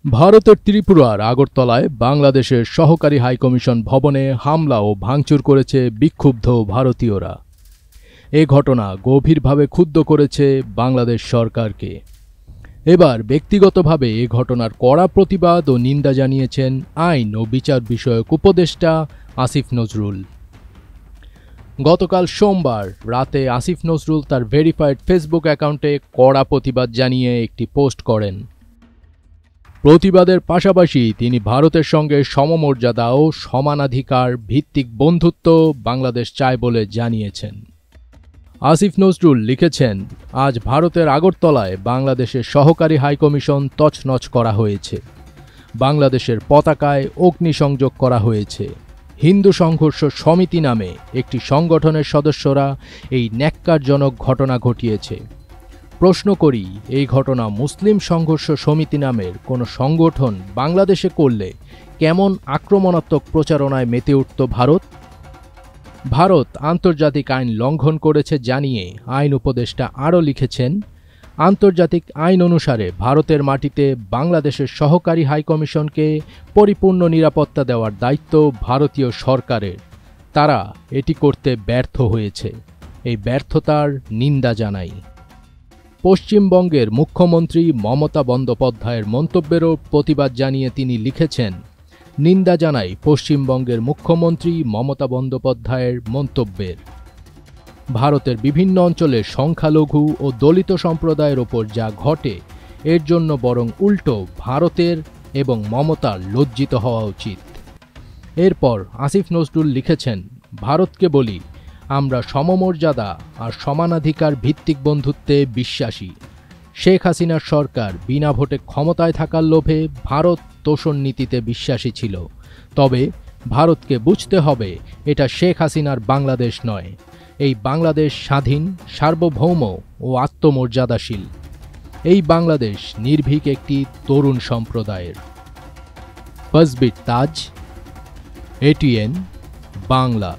ভারতের ত্রিপুরার আগরতলায় বাংলাদেশের সহকারী হাইকমিশন ভবনে হামলা ও ভাঙচুর করেছে বিক্ষুব্ধ ভারতীয়রা। এ ঘটনা গভীরভাবে ক্ষুব্ধ করেছে বাংলাদেশ সরকারকে। এবার ব্যক্তিগতভাবে এ ঘটনার কড়া প্রতিবাদ ও নিন্দা জানিয়েছেন আইন ও বিচার বিষয়ক উপদেষ্টা আসিফ নজরুল। গতকাল সোমবার রাতে আসিফ নজরুল তার ভেরিফাইড ফেসবুক অ্যাকাউন্টে কড়া প্রতিবাদ জানিয়ে একটি পোস্ট করেন। প্রতিবাদের পাশাপাশি তিনি ভারতের সঙ্গে সমমর্যাদা ও সমানাধিকার ভিত্তিক বন্ধুত্ব বাংলাদেশ চায় বলে জানিয়েছেন। আসিফ নজরুল লিখেছেন, আজ ভারতের আগরতলায় বাংলাদেশের সহকারী হাইকমিশন তছনছ করা হয়েছে। বাংলাদেশের পতাকায় অগ্নিসংযোগ করা হয়েছে। হিন্দু সংঘর্ষ সমিতি নামে একটি সংগঠনের সদস্যরা এই ন্যাক্কারজনক ঘটনা ঘটিয়েছে। প্রশ্ন করি, এই ঘটনা মুসলিম সংঘর্ষ সমিতি নামের কোনো সংগঠন বাংলাদেশে করলে কেমন আক্রমণাত্মক প্রচারণায় মেতে উঠত ভারত? ভারত আন্তর্জাতিক আইন লঙ্ঘন করেছে জানিয়ে আইন উপদেষ্টা আরও লিখেছেন, আন্তর্জাতিক আইন অনুসারে ভারতের মাটিতে বাংলাদেশের সহকারী হাইকমিশনকে পরিপূর্ণ নিরাপত্তা দেওয়ার দায়িত্ব ভারতীয় সরকারের। তারা এটি করতে ব্যর্থ হয়েছে। এই ব্যর্থতার নিন্দা জানাই। পশ্চিমবঙ্গের মুখ্যমন্ত্রী মমতা বন্দ্যোপাধ্যায়ের মন্তব্যেরও প্রতিবাদ জানিয়ে তিনি লিখেছেন, নিন্দা জানাই পশ্চিমবঙ্গের মুখ্যমন্ত্রী মমতা বন্দ্যোপাধ্যায়ের মন্তব্যের। ভারতের বিভিন্ন অঞ্চলের সংখ্যালঘু ও দলিত সম্প্রদায়ের ওপর যা ঘটে, এর জন্য বরং উল্টো ভারতের এবং মমতার লজ্জিত হওয়া উচিত। এরপর আসিফ নজরুল লিখেছেন, ভারতকে বলি, আমরা সমমর্যাদা আর সমানাধিকার ভিত্তিক বন্ধুত্বে বিশ্বাসী। শেখ হাসিনার সরকার বিনা ভোটে ক্ষমতায় থাকার লোভে ভারত তোষণ নীতিতে বিশ্বাসী ছিল। তবে ভারতকে বুঝতে হবে, এটা শেখ হাসিনার বাংলাদেশ নয়। এই বাংলাদেশ স্বাধীন, সার্বভৌম ও আত্মমর্যাদাশীল। এই বাংলাদেশ নির্ভীক একটি তরুণ সম্প্রদায়ের। ফজবির তাজ, এটিএন বাংলা।